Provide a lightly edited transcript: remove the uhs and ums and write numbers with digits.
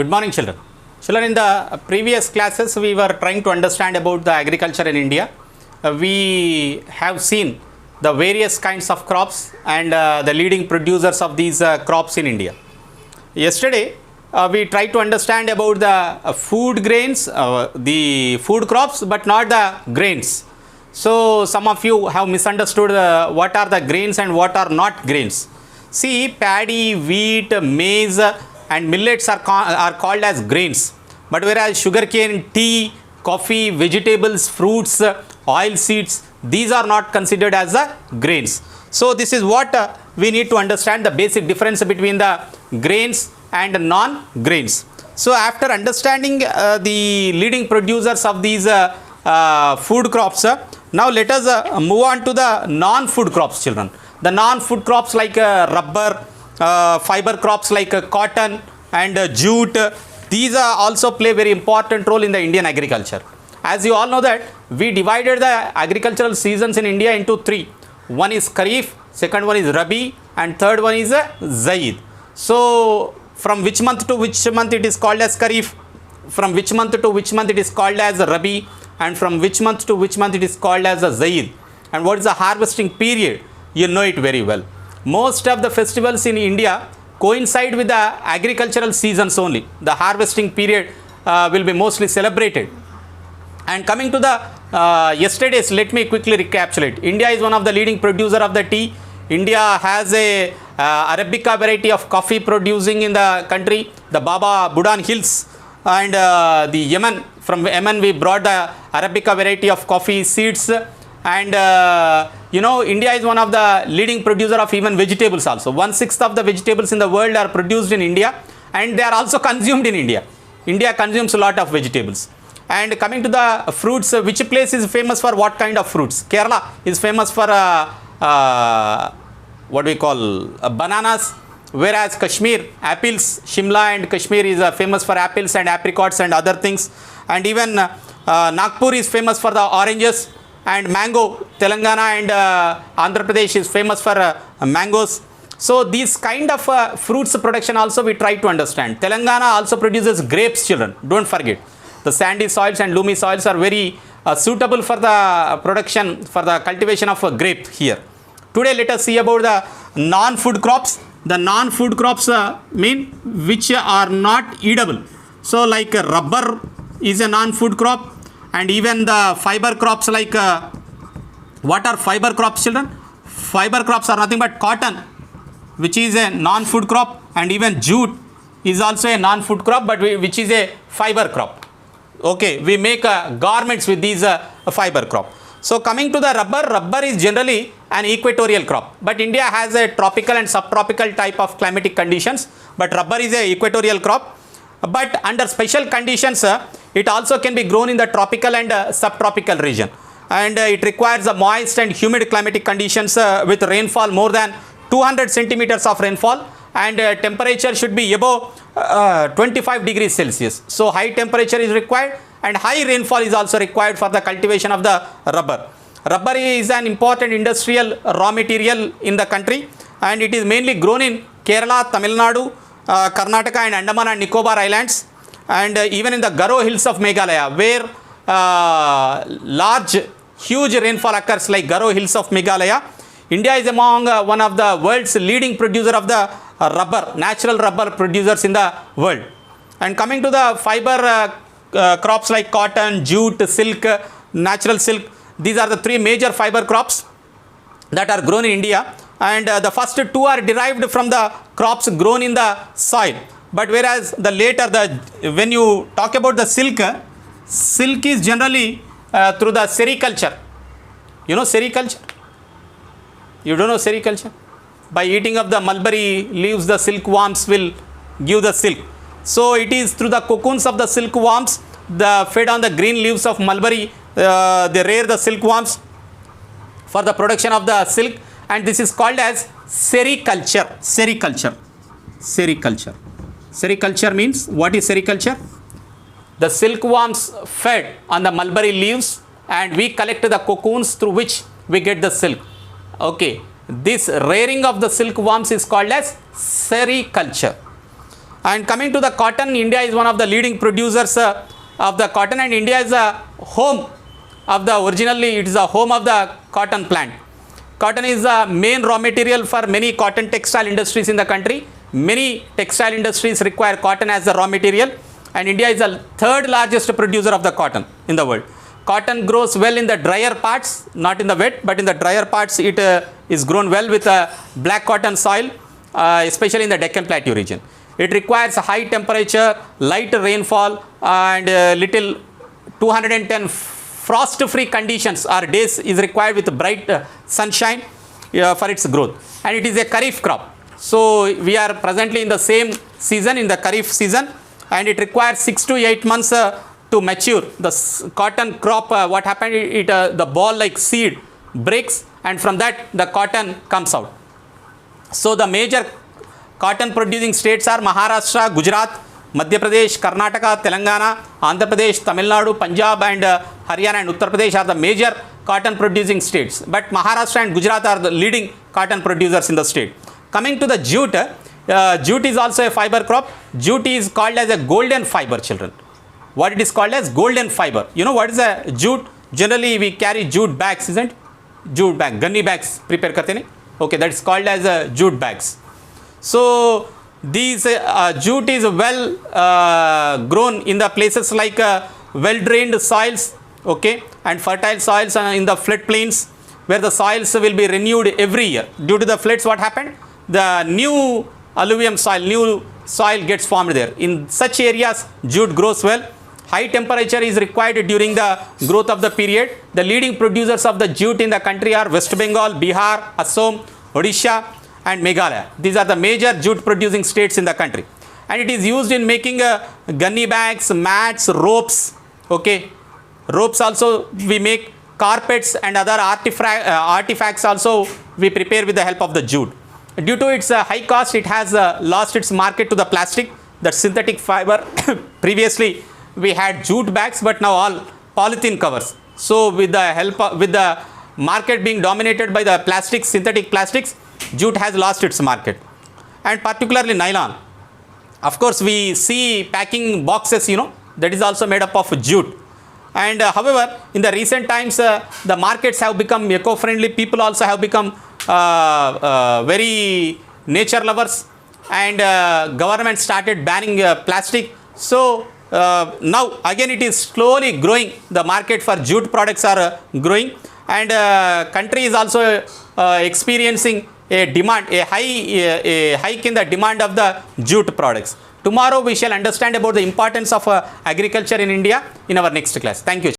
Good morning, children. Children, in the previous classes, we were trying to understand about the agriculture in India. We have seen the various kinds of crops and the leading producers of these crops in India. Yesterday, we tried to understand about the food grains, the food crops, but not the grains. So, some of you have misunderstood what are the grains and what are not grains. See, paddy, wheat, maize and millets are called as grains. But whereas sugarcane, tea, coffee, vegetables, fruits, oil seeds, these are not considered as grains. So, this is what we need to understand, the basic difference between the grains and non-grains. So, after understanding the leading producers of these food crops, now let us move on to the non-food crops, children. The non-food crops like rubber, fiber crops like cotton and jute, these also play very important role in the Indian agriculture. As you all know that we divided the agricultural seasons in India into three. One is Kharif, second one is Rabi, and third one is Zaid. So, from which month to which month it is called as Kharif, from which month to which month it is called as Rabi, and from which month to which month it is called as Zaid. And what is the harvesting period? You know it very well. Most of the festivals in India coincide with the agricultural seasons only. The harvesting period will be mostly celebrated. And coming to the yesterday's, let me quickly recapitulate. India is one of the leading producer of the tea. India has a Arabica variety of coffee producing in the country, the Baba Budan Hills, and the Yemen. From Yemen we brought the Arabica variety of coffee seeds. And India is one of the leading producer of even vegetables also. 1/6 of the vegetables in the world are produced in India, and they are also consumed in India. India consumes a lot of vegetables. And coming to the fruits, which place is famous for what kind of fruits? Kerala is famous for what we call bananas, whereas Kashmir, apples, Shimla and Kashmir is famous for apples and apricots and other things. And even Nagpur is famous for the oranges and mango. Telangana and Andhra Pradesh is famous for mangoes. So, these kind of fruits production also we try to understand. Telangana also produces grapes, children, don't forget. The sandy soils and loamy soils are very suitable for the production, for the cultivation of a grape here. Today, let us see about the non-food crops. The non-food crops mean which are not eatable. So, like rubber is a non-food crop, and even the fiber crops like what are fiber crops, children? Fiber crops are nothing but cotton, which is a non-food crop, and even jute is also a non-food crop, but which is a fiber crop. Okay, we make garments with these fiber crop. So, coming to the rubber is generally an equatorial crop, but India has a tropical and subtropical type of climatic conditions, but rubber is a equatorial crop. But under special conditions, it also can be grown in the tropical and subtropical region, and it requires a moist and humid climatic conditions with rainfall more than 200 centimeters of rainfall, and temperature should be above 25 degrees Celsius. So, high temperature is required and high rainfall is also required for the cultivation of the rubber. Rubber is an important industrial raw material in the country, and it is mainly grown in Kerala, Tamil Nadu, Karnataka and Andaman and Nicobar Islands, and even in the Garo Hills of Meghalaya, where huge rainfall occurs like Garo Hills of Meghalaya. India is among one of the world's leading producer of the rubber, natural rubber producers in the world. And coming to the fiber crops like cotton, jute, silk, natural silk, these are the three major fiber crops that are grown in India. And the first two are derived from the crops grown in the soil. But whereas the later, when you talk about the silk is generally through the sericulture. You know sericulture? You don't know sericulture? By eating of the mulberry leaves, the silkworms will give the silk. So, it is through the cocoons of the silkworms, fed on the green leaves of mulberry, they rear the silkworms for the production of the silk, and this is called as sericulture. Sericulture means, what is sericulture? The silkworms fed on the mulberry leaves, and we collect the cocoons through which we get the silk. Okay, this rearing of the silkworms is called as sericulture. And coming to the cotton, India is one of the leading producers of the cotton, and India is a home of the, originally it is a home of the cotton plant. Cotton is the main raw material for many cotton textile industries in the country. Many textile industries require cotton as the raw material, and India is the third largest producer of the cotton in the world. Cotton grows well in the drier parts, not in the wet, but in the drier parts it is grown well with a black cotton soil, especially in the Deccan Plateau region. It requires a high temperature, light rainfall, and little 210 frost-free conditions or days is required with bright sunshine for its growth. And it is a kharif crop. So we are presently in the same season, in the kharif season, and it requires 6 to 8 months to mature. The cotton crop, what happened, the ball like seed breaks, and from that the cotton comes out. So the major cotton producing states are Maharashtra, Gujarat, Madhya Pradesh, Karnataka, Telangana, Andhra Pradesh, Tamil Nadu, Punjab, and Haryana and Uttar Pradesh are the major cotton producing states. But Maharashtra and Gujarat are the leading cotton producers in the state. Coming to the jute, jute is also a fiber crop. Jute is called as a golden fiber, children. What it is called as golden fiber. You know what is a jute? Generally we carry jute bags, isn't it? Jute bag, gunny bags prepare karte nahi? Okay, that is called as jute bags. So these jute is well grown in the places like well drained soils, okay, and fertile soils in the flood plains, where the soils will be renewed every year. Due to the floods, what happened? The new alluvium soil, new soil gets formed there. In such areas, jute grows well. High temperature is required during the growth of the period. The leading producers of the jute in the country are West Bengal, Bihar, Assam, Odisha, and Meghalaya. These are the major jute producing states in the country. And it is used in making gunny bags, mats, ropes. Okay, ropes also we make, carpets and other artifacts also we prepare with the help of the jute. Due to its high cost, it has lost its market to the plastic, the synthetic fiber. Previously we had jute bags, but now all polythene covers. So with the help of, with the market being dominated by the plastics, synthetic plastics, jute has lost its market, and particularly nylon. Of course, we see packing boxes, you know, that is also made up of jute. And however, in the recent times, the markets have become eco-friendly. People also have become very nature lovers, and government started banning plastic. So now again it is slowly growing. The market for jute products are growing, and country is also experiencing a demand, a hike in the demand of the jute products. Tomorrow we shall understand about the importance of agriculture in India in our next class. Thank you.